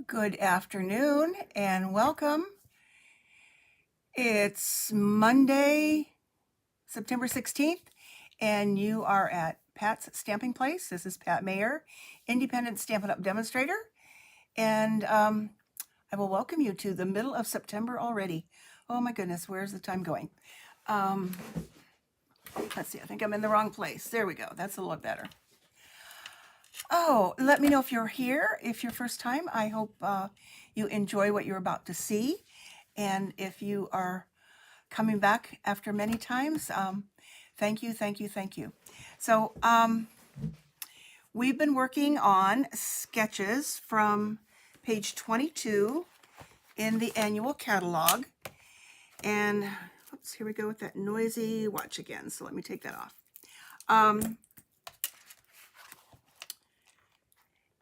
Good afternoon and welcome. It's Monday, September 16th, and you are at Pat's Stamping Place. This is Pat Mayer, Independent Stampin' Up! Demonstrator, and I will welcome you to the middle of September already. Oh my goodness, where's the time going? Let's see, I think I'm in the wrong place. There we go, that's a lot better. Oh, let me know if you're here. If you're first time, I hope you enjoy what you're about to see. And if you are coming back after many times, thank you, thank you, thank you. So we've been working on sketches from page 22 in the annual catalog. And oops, here we go with that noisy watch again. So let me take that off.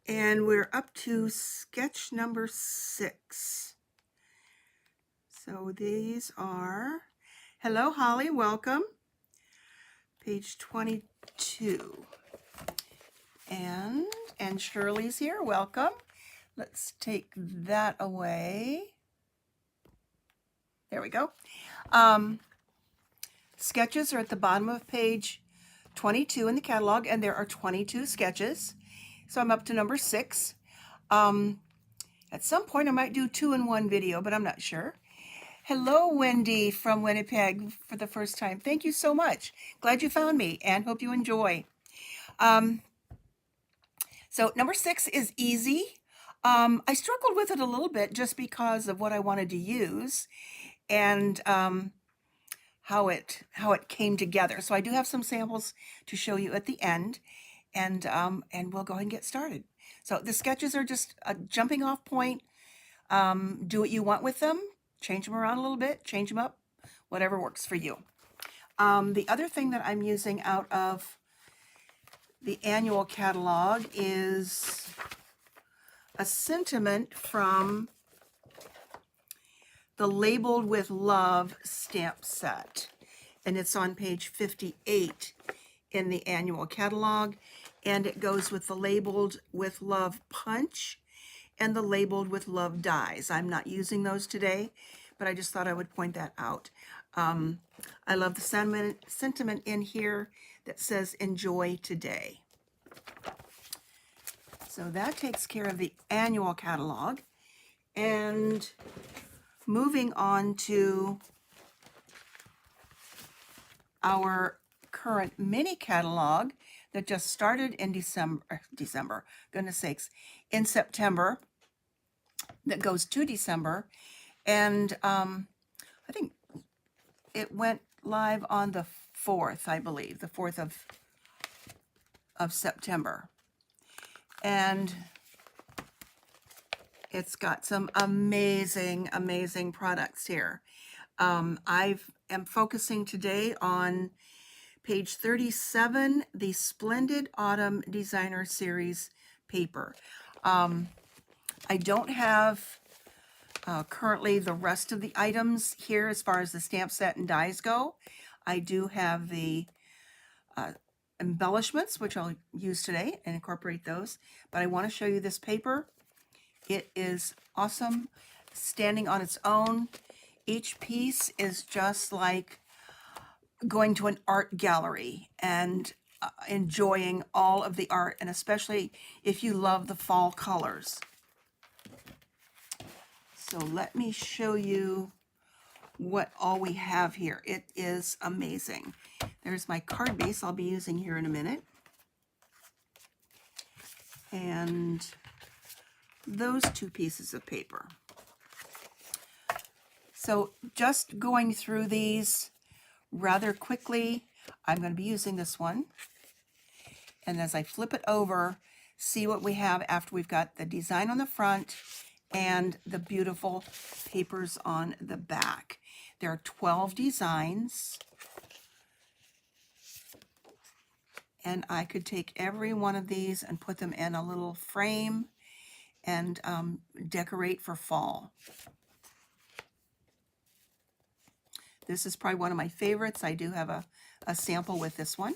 And we're up to sketch number 6. So these are, hello Holly, welcome. Page 22. And Shirley's here, welcome. Let's take that away. There we go. Sketches are at the bottom of page 22 in the catalog, and there are 22 sketches. So I'm up to number 6. At some point I might do 2-in-1 video, but I'm not sure. Hello, Wendy from Winnipeg for the first time. Thank you so much. Glad you found me and hope you enjoy. So number 6 is easy. I struggled with it a little bit just because of what I wanted to use and how it came together. So I do have some samples to show you at the end, and we'll go ahead and get started. So the sketches are just a jumping off point. Do what you want with them. Change them around a little bit, change them up, whatever works for you. The other thing that I'm using out of the annual catalog is a sentiment from the Labeled with Love stamp set. And it's on page 58 in the annual catalog. And it goes with the Labeled with Love punch and the Labeled with Love dies. I'm not using those today, but I just thought I would point that out. I love the sentiment in here that says enjoy today. So that takes care of the annual catalog. And moving on to our current mini catalog that just started in December, goodness sakes, in September, that goes to December. And I think it went live on the 4th, I believe, the 4th of September. And it's got some amazing, amazing products here. I am focusing today on page 37, the Splendid Autumn Designer Series paper. I don't have currently the rest of the items here as far as the stamp set and dies go. I do have the embellishments, which I'll use today and incorporate those. But I want to show you this paper. It is awesome, standing on its own. Each piece is just like going to an art gallery and enjoying all of the art, and especially if you love the fall colors. So let me show you what all we have here. It is amazing. There's my card base I'll be using here in a minute. And those 2 pieces of paper. So just going through these rather quickly, I'm going to be using this one. And as I flip it over, see what we have after we've got the design on the front and the beautiful papers on the back. There are 12 designs. And I could take every one of these and put them in a little frame and decorate for fall. This is probably one of my favorites. I do have a sample with this one.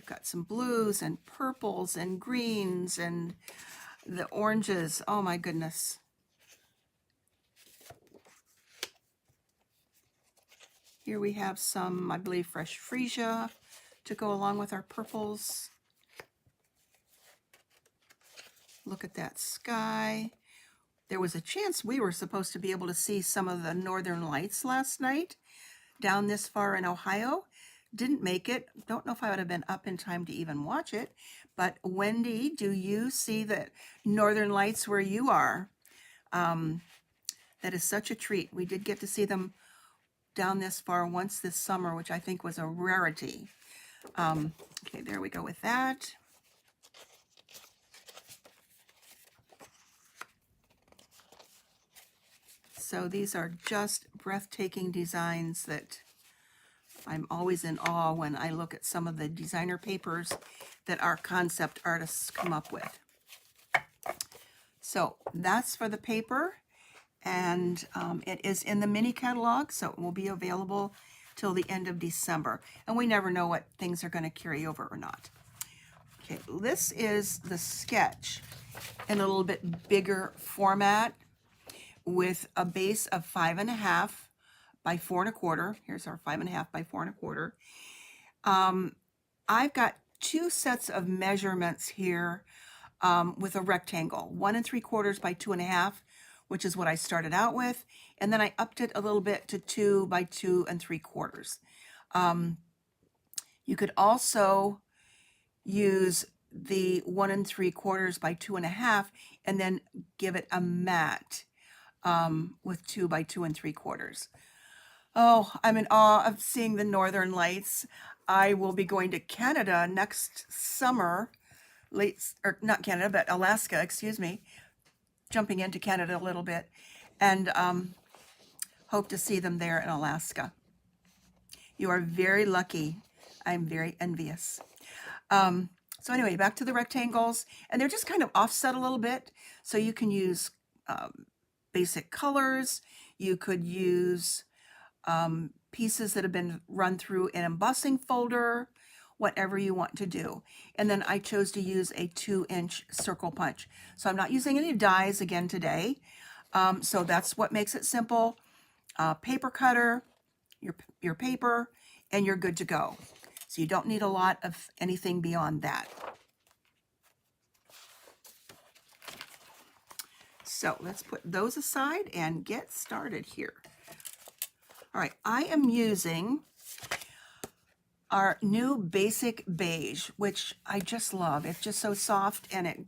We've got some blues and purples and greens and the oranges. Oh my goodness. Here we have some, I believe, fresh freesia to go along with our purples. Look at that sky. There was a chance we were supposed to be able to see some of the northern lights last night down this far in Ohio. Didn't make it. Don't know if I would have been up in time to even watch it. But Wendy, do you see the northern lights where you are? That is such a treat. We did get to see them down this far once this summer, which I think was a rarity. Okay, there we go with that. So these are just breathtaking designs that I'm always in awe when I look at some of the designer papers that our concept artists come up with. So that's for the paper, and it is in the mini catalog, so it will be available till the end of December. And we never know what things are going to carry over or not. Okay, this is the sketch in a little bit bigger format with a base of 5.5 by 4 1/4. Here's our 5.5 by 4 1/4. I've got 2 sets of measurements here with a rectangle, 1 3/4 by 2.5, which is what I started out with, and then I upped it a little bit to 2 by 2 3/4. You could also use the 1 3/4 by 2.5 and then give it a mat with 2 by 2 3/4. Oh, I'm in awe of seeing the northern lights. I will be going to Canada next summer, or not Canada, but Alaska, excuse me, jumping into Canada a little bit, and hope to see them there in Alaska. You are very lucky. I'm very envious. So anyway, back to the rectangles, and they're just kind of offset a little bit, so you can use basic colors. You could use pieces that have been run through an embossing folder, whatever you want to do. And then I chose to use a 2-inch circle punch. So I'm not using any dies again today. So that's what makes it simple. Paper cutter, your paper, and you're good to go. So you don't need a lot of anything beyond that. So let's put those aside and get started here. All right, I am using our new basic beige, which I just love. It's just so soft, and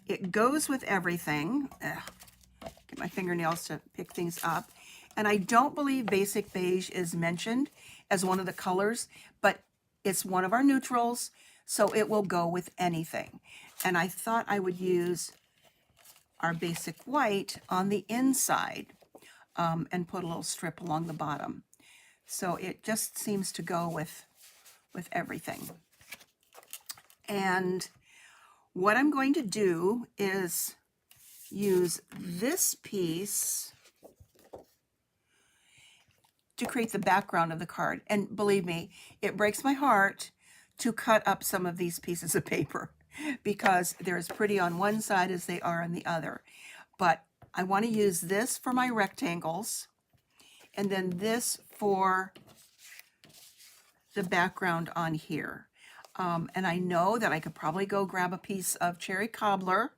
it goes with everything. Get my fingernails to pick things up. And I don't believe basic beige is mentioned as one of the colors, but it's one of our neutrals, so it will go with anything. And I thought I would use our basic white on the inside and put a little strip along the bottom. So it just seems to go with everything. And what I'm going to do is use this piece to create the background of the card. And believe me, it breaks my heart to cut up some of these pieces of paper because they're as pretty on one side as they are on the other. But I want to use this for my rectangles, and then this for the background on here. And I know that I could probably go grab a piece of cherry cobbler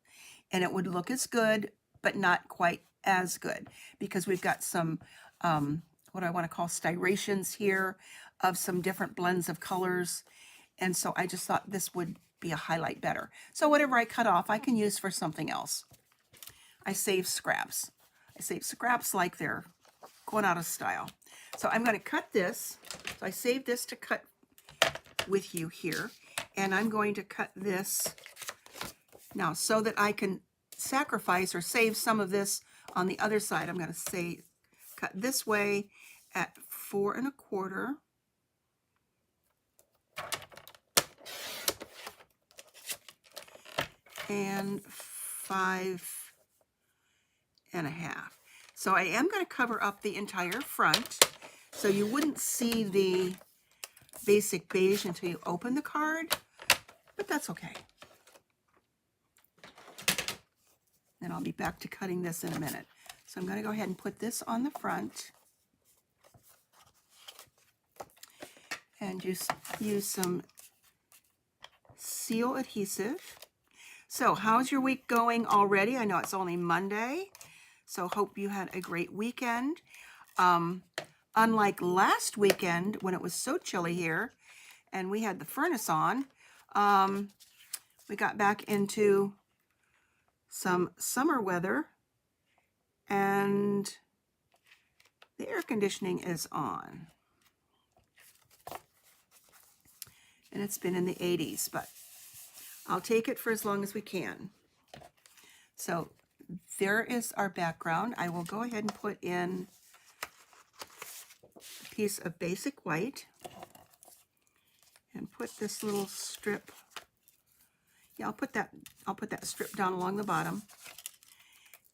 and it would look as good, but not quite as good, because we've got some what I want to call styrations here of some different blends of colors. And so I just thought this would be a highlight better. So whatever I cut off, I can use for something else. I save scraps. I save scraps like they're going out of style. So I'm going to cut this. So I saved this to cut with you here. And I'm going to cut this now so that I can sacrifice or save some of this on the other side. I'm going to cut this way at 4 1/4. And 5 1/2. So I am going to cover up the entire front, so you wouldn't see the basic beige until you open the card, but that's okay. And I'll be back to cutting this in a minute. So I'm going to go ahead and put this on the front and just use some seal adhesive. So how's your week going already? I know it's only Monday, so hope you had a great weekend. Unlike last weekend when it was so chilly here and we had the furnace on, we got back into some summer weather and the air conditioning is on. And it's been in the 80s, but I'll take it for as long as we can. So there is our background. I will go ahead and put in a piece of basic white and put this little strip. Yeah, I'll put that strip down along the bottom.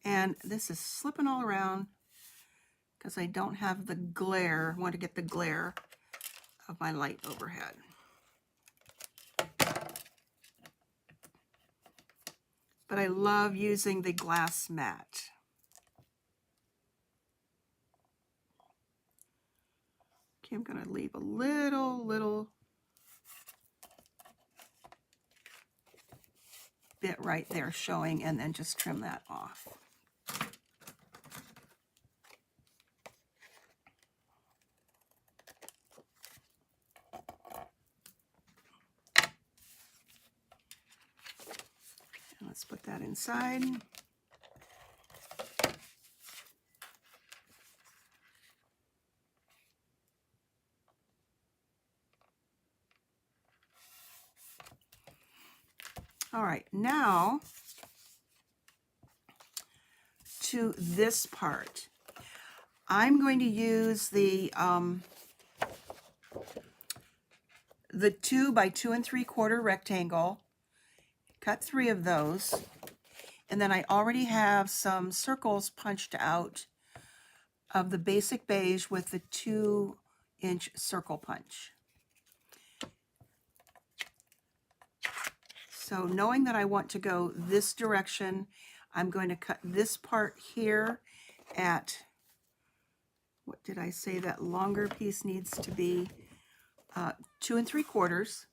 And this is slipping all around because I don't have the glare. I want to get the glare of my light overhead. But I love using the glass mat. Okay, I'm going to leave a little bit right there showing and then just trim that off. And let's put that inside. All right, now to this part. I'm going to use the 2 by 2 3/4 rectangle, cut 3 of those, and then I already have some circles punched out of the basic beige with the 2-inch circle punch. So knowing that I want to go this direction, I'm going to cut this part here at, what did I say that longer piece needs to be? 2 3/4.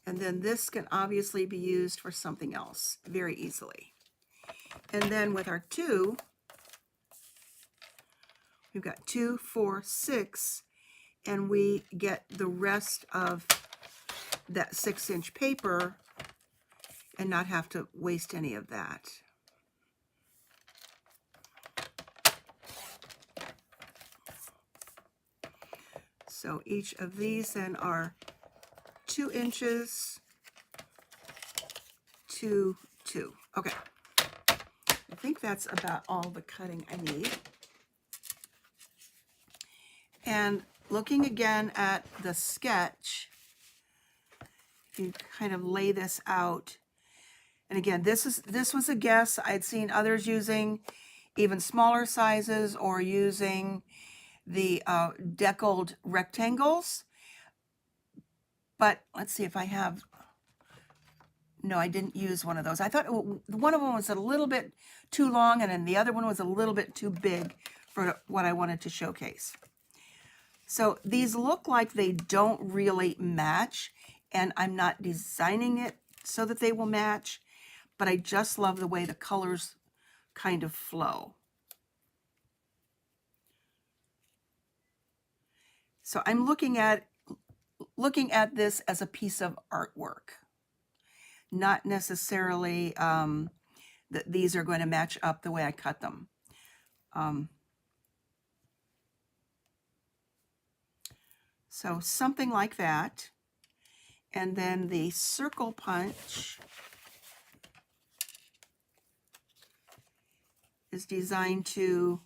And then this can obviously be used for something else very easily. And then with our 2, we've got 2, 4, 6, and we get the rest of that 6-inch paper and not have to waste any of that. So each of these then are 2 inches to 2. Okay. I think that's about all the cutting I need. And looking again at the sketch, you kind of lay this out. And again, this was a guess. I'd seen others using even smaller sizes or using the deckled rectangles. But let's see if I have, no, I didn't use one of those. I thought one of them was a little bit too long and then the other one was a little bit too big for what I wanted to showcase. So these look like they don't really match, and I'm not designing it so that they will match, but I just love the way the colors kind of flow. So I'm looking at this as a piece of artwork, not necessarily that these are going to match up the way I cut them. So something like that. And then the circle punch is designed to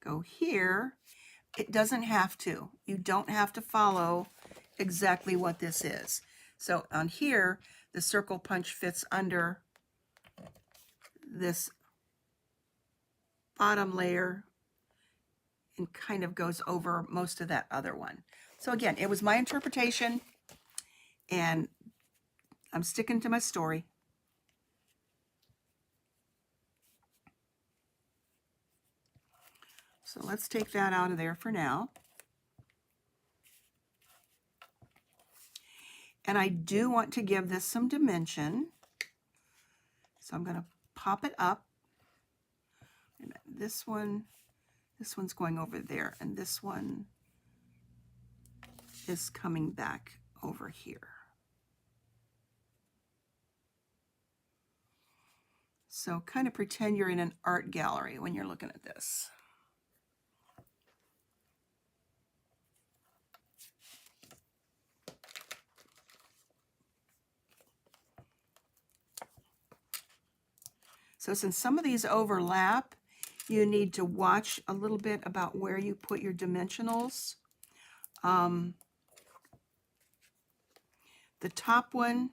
go here. It doesn't have to. You don't have to follow exactly what this is. So on here, the circle punch fits under this bottom layer and kind of goes over most of that other one. So again, it was my interpretation, and I'm sticking to my story. So let's take that out of there for now. And I do want to give this some dimension. So I'm going to pop it up. This one's going over there, and this one is coming back over here. So kind of pretend you're in an art gallery when you're looking at this. So since some of these overlap, you need to watch a little bit about where you put your dimensionals. The top one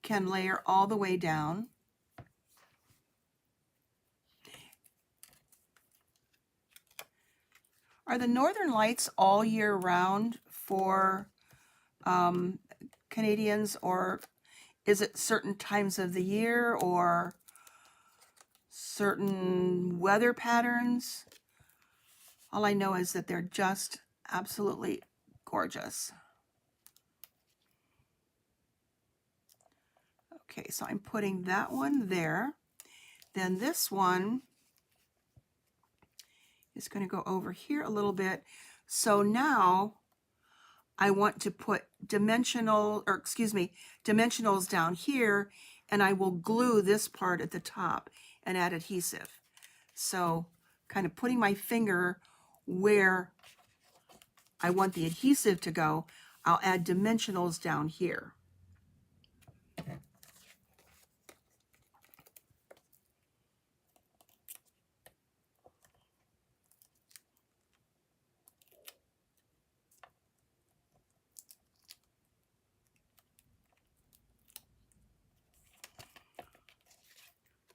can layer all the way down. Are the Northern Lights all year round for Canadians, or is it certain times of the year or certain weather patterns? All I know is that they're just absolutely gorgeous. Okay, so I'm putting that one there. Then this one is going to go over here a little bit. So now I want to put dimensionals down here, and I will glue this part at the top and add adhesive. So kind of putting my finger where I want the adhesive to go, I'll add dimensionals down here.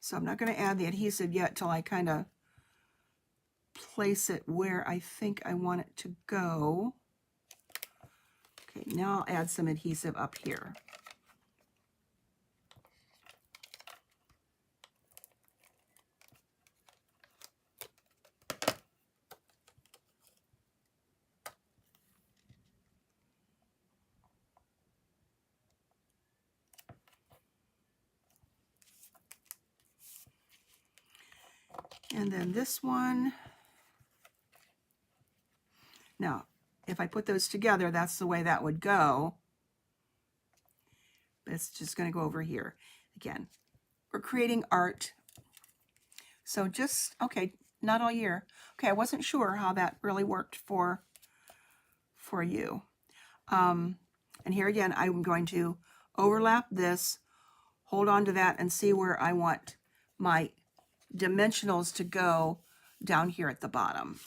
So I'm not going to add the adhesive yet till I kind of place it where I think I want it to go. Okay, now I'll add some adhesive up here. And then this one. Now, if I put those together, that's the way that would go. But it's just going to go over here. Again, we're creating art. So just, okay, not all year. Okay, I wasn't sure how that really worked for you. And here again, I'm going to overlap this, hold on to that, and see where I want my dimensionals to go down here at the bottom.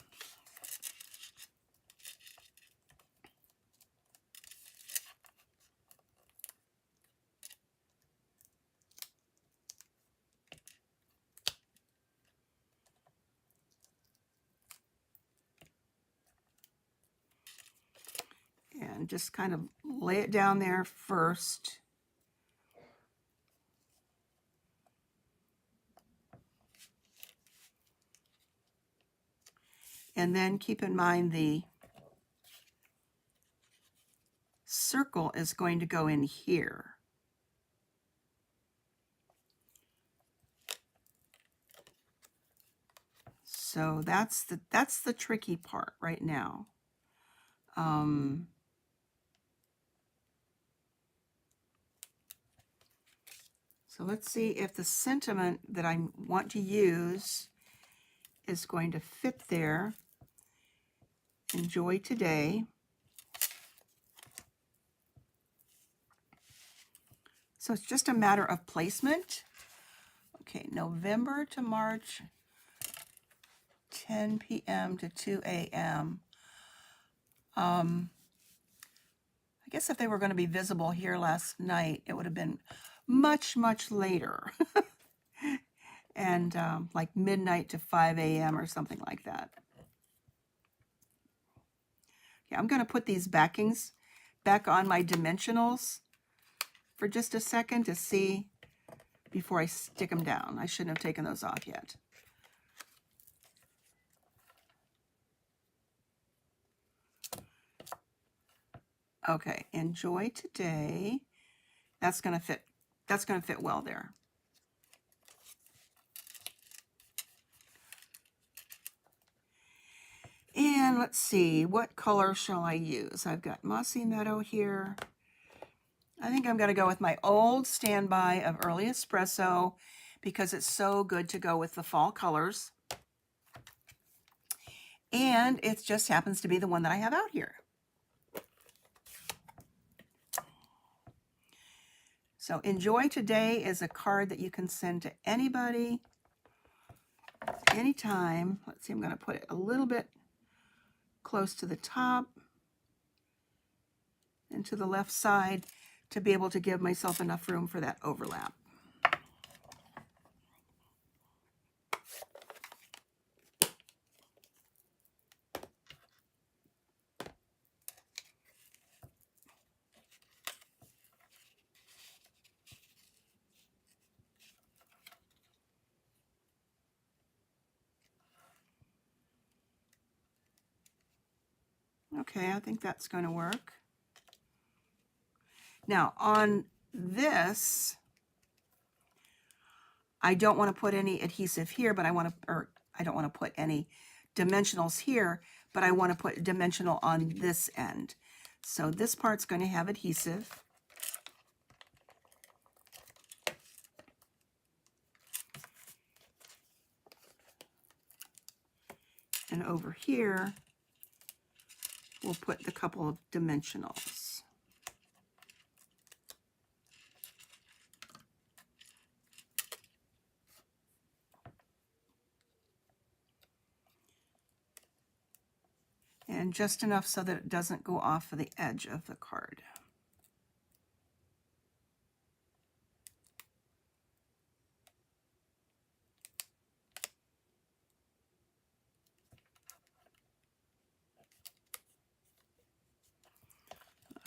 And just kind of lay it down there first. And then keep in mind the circle is going to go in here. So that's the tricky part right now. So let's see if the sentiment that I want to use is going to fit there. Enjoy today. So it's just a matter of placement. Okay, November to March, 10 p.m. to 2 a.m. I guess if they were going to be visible here last night, it would have been much, much later. And like midnight to 5 a.m. or something like that. Yeah, I'm going to put these backings back on my dimensionals for just a second to see before I stick them down. I shouldn't have taken those off yet. Okay, enjoy today. That's going to fit. That's going to fit well there. And let's see, what color shall I use? I've got Mossy Meadow here. I think I'm going to go with my old standby of Early Espresso because it's so good to go with the fall colors. And it just happens to be the one that I have out here. So Enjoy Today is a card that you can send to anybody, anytime. Let's see, I'm going to put it a little bit close to the top and to the left side to be able to give myself enough room for that overlap. Okay, I think that's going to work. Now on this, I don't want to put any adhesive here, but I don't want to put any dimensionals here, but I want to put dimensional on this end. So this part's going to have adhesive. And over here, we'll put the couple of dimensionals. And just enough so that it doesn't go off of the edge of the card.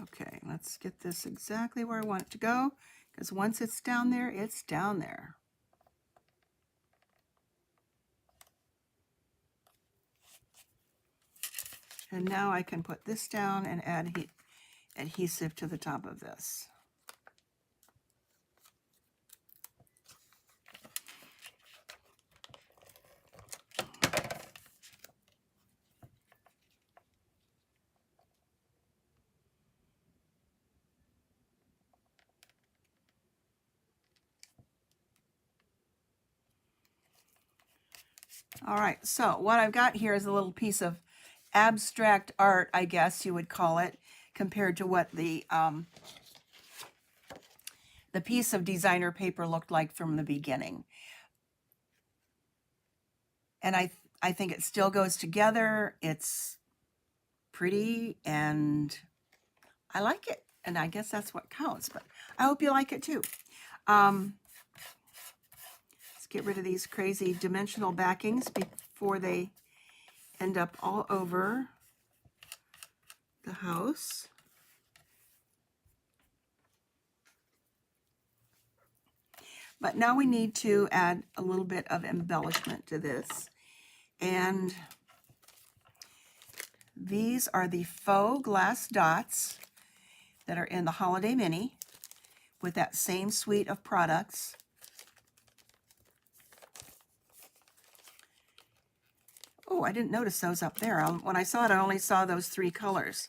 Okay, let's get this exactly where I want it to go, because once it's down there, it's down there. And now I can put this down and add adhesive to the top of this. All right, so what I've got here is a little piece of abstract art, I guess you would call it, compared to what the piece of designer paper looked like from the beginning. And I think it still goes together. It's pretty and I like it. And I guess that's what counts, but I hope you like it too. Let's get rid of these crazy dimensional backings before they end up all over the house. But now we need to add a little bit of embellishment to this. And these are the faux glass dots that are in the Holiday Mini with that same suite of products. Oh, I didn't notice those up there. When I saw it, I only saw those 3 colors.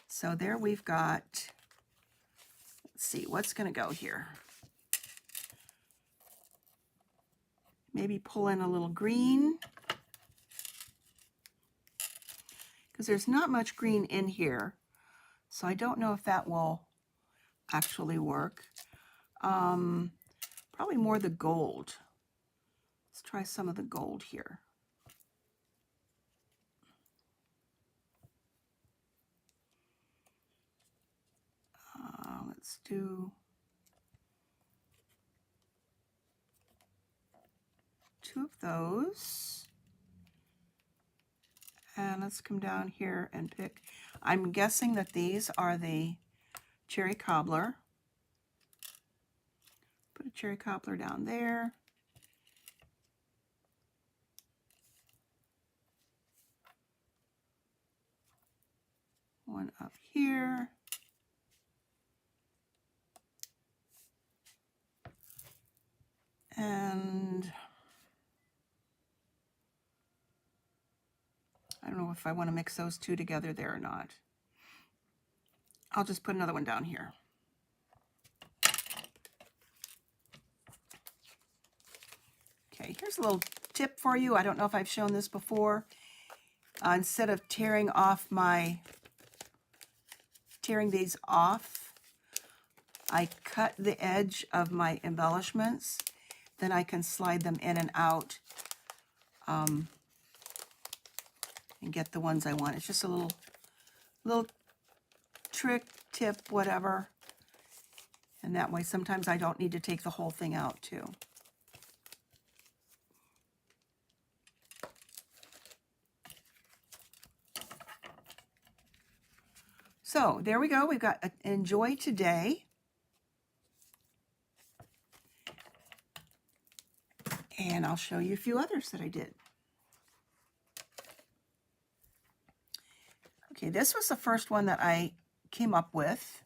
So there we've got, let's see, what's going to go here? Maybe pull in a little green, because there's not much green in here. So I don't know if that will actually work. Probably more the gold. Let's try some of the gold here. Let's do 2 of those. And let's come down here and pick. I'm guessing that these are the cherry cobbler. Put a cherry cobbler down there. One up here. And I don't know if I want to mix those two together there or not. I'll just put another one down here. Okay, here's a little tip for you. I don't know if I've shown this before. Instead of tearing these off, I cut the edge of my embellishments. Then I can slide them in and out and get the ones I want. It's just a little trick, tip, whatever. And that way sometimes I don't need to take the whole thing out too. So there we go. We've got Enjoy Today. And I'll show you a few others that I did. Okay, this was the first one that I came up with.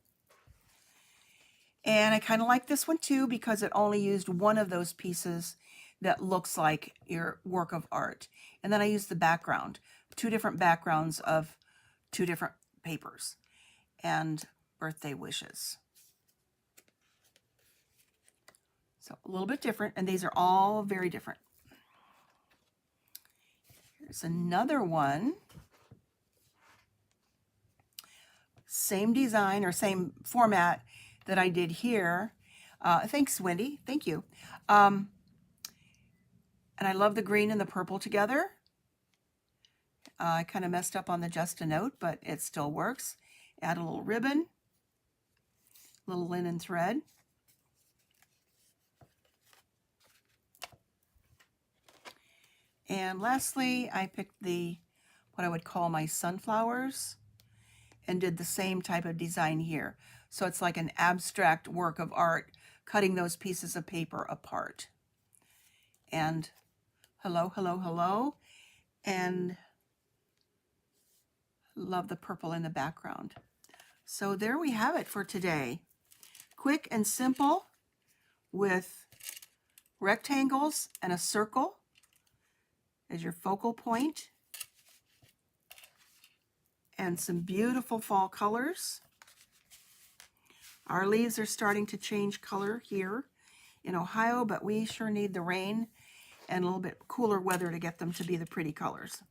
And I kind of like this one too because it only used one of those pieces that looks like your work of art. And then I used the background, 2 different backgrounds of 2 different papers and birthday wishes. So a little bit different, and these are all very different. Here's another one. Same design or same format that I did here. Thanks, Wendy. Thank you. And I love the green and the purple together. I kind of messed up on the Just a Note, but it still works. Add a little ribbon, little linen thread. And lastly, I picked what I would call my sunflowers and did the same type of design here. So it's like an abstract work of art, cutting those pieces of paper apart. And hello, hello, hello. And love the purple in the background. So there we have it for today. Quick and simple with rectangles and a circle as your focal point, and some beautiful fall colors. Our leaves are starting to change color here in Ohio, but we sure need the rain and a little bit cooler weather to get them to be the pretty colors.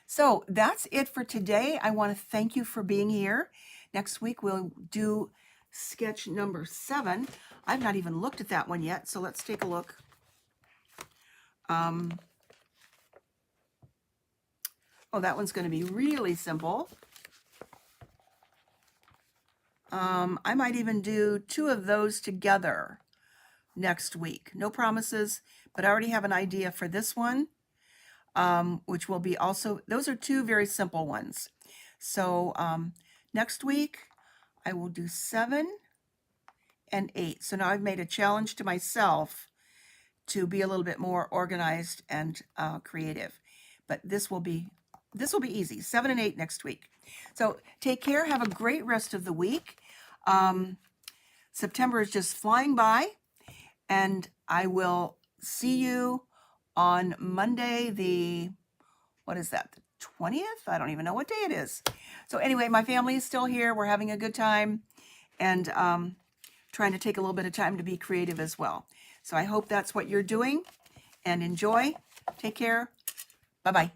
So that's it for today. I want to thank you for being here. Next week we'll do sketch number 7. I've not even looked at that one yet, so let's take a look. Oh, that one's going to be really simple. I might even do 2 of those together next week. No promises, but I already have an idea for this one, which will be also, those are 2 very simple ones. So next week I will do 7 and 8. So now I've made a challenge to myself to be a little bit more organized and creative. But this will be easy. 7 and 8 next week. So take care. Have a great rest of the week. September is just flying by, and I will see you on Monday, what is that, the 20th? I don't even know what day it is. So anyway, my family is still here. We're having a good time, and trying to take a little bit of time to be creative as well. So I hope that's what you're doing, and enjoy. Take care. Bye-bye.